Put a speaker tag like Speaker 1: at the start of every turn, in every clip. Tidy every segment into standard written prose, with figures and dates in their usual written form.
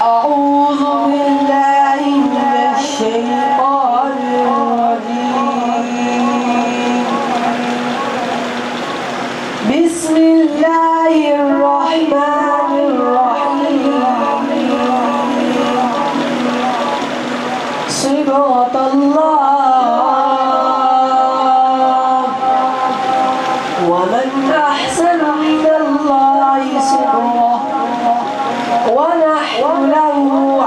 Speaker 1: أعوذ بالله من الشيطان الرجيم. بسم الله الرحمن الرحيم. صبغة الله ومن أحسن من الله صبغة ونحن له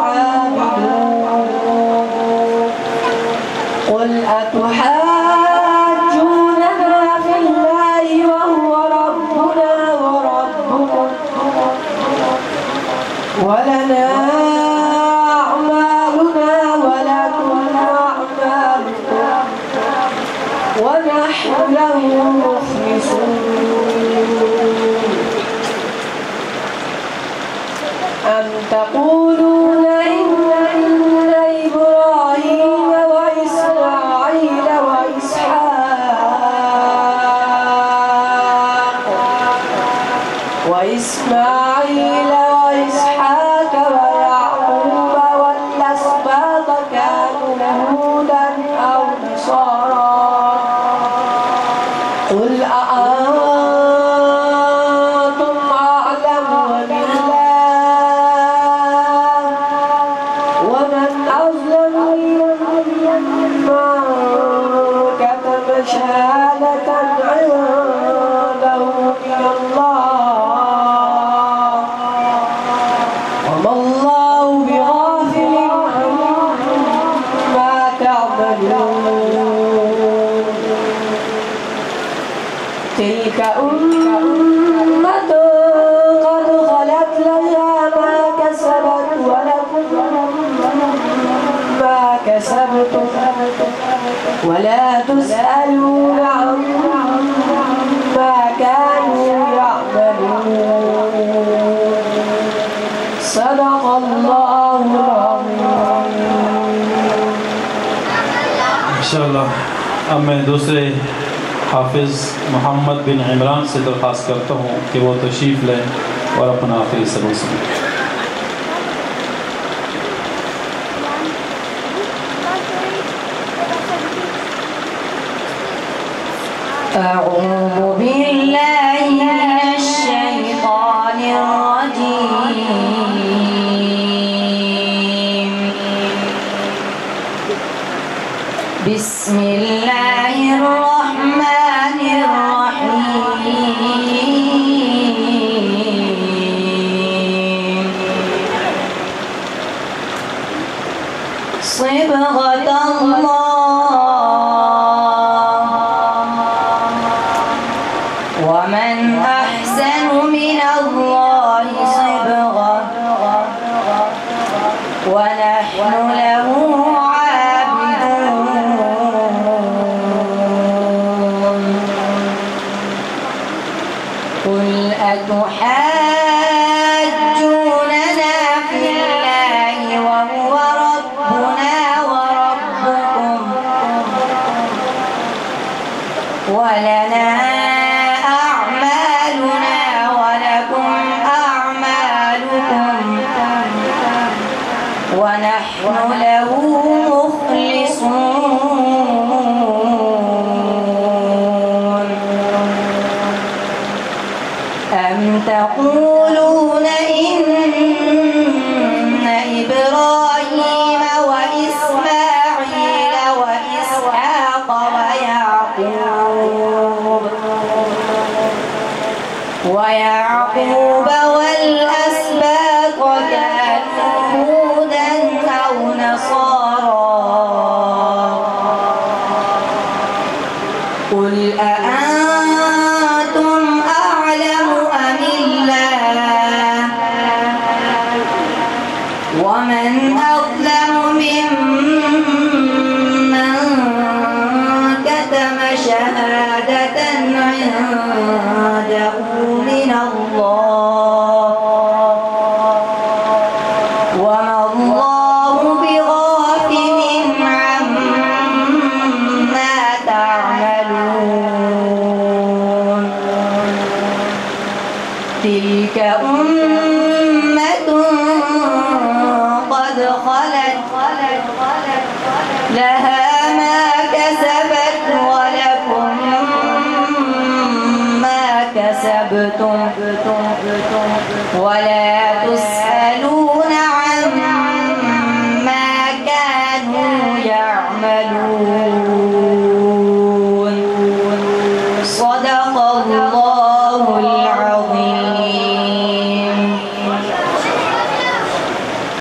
Speaker 1: عابدون. قل أتحاجوننا في الله وهو ربنا وربكم ولنا أعمالنا ولكم أعمالكم ونحن له مخلصون. أم تقولون إن إبراهيم وإسماعيل وإسحاق ويعقوب والأسباط كانوا هودا أو نصارى قل أأنتم أعلم أم الله ومن أظلم ممن كتم شهادة عنده من الله وما الله بغافل عما تعملون. تلك أمة قد خلت لها ما كسبت ولكم ما كسبتم ولا تسألون عما كانوا يعملون. صدق الله العظيم.
Speaker 2: इंशाअल्लाह अब मैं दूसरे हाफिज़ मोहम्मद बिन इमरान से दरख्वास्त करता हूँ कि वो तशरीफ़ लें और अपना आखिरी सबक सुनें।
Speaker 3: أعوذ بالله من الشيطان الرجيم. بسم الله الرحمن الرحيم. صبغة الله ومن أحسن من الله صبغة ونحن له عابدون. قل أتحاجوننا في الله وهو ربنا وربكم ولنا أعمالنا ولكم أعمالكم ونحن له مخلصون. أم تقولون إن إبراهيم وإسماعيل وإسحاق ويعقوب والأسباط كانوا هودا أو نصارى قل أأنتم أعلم أم الله ومن أظلم ممن كتم شهادة عنده من الله وما الله بغافل عما تعملون. تلك أمة لها ما كسبت ولكم ما كسبتم ولا تسألون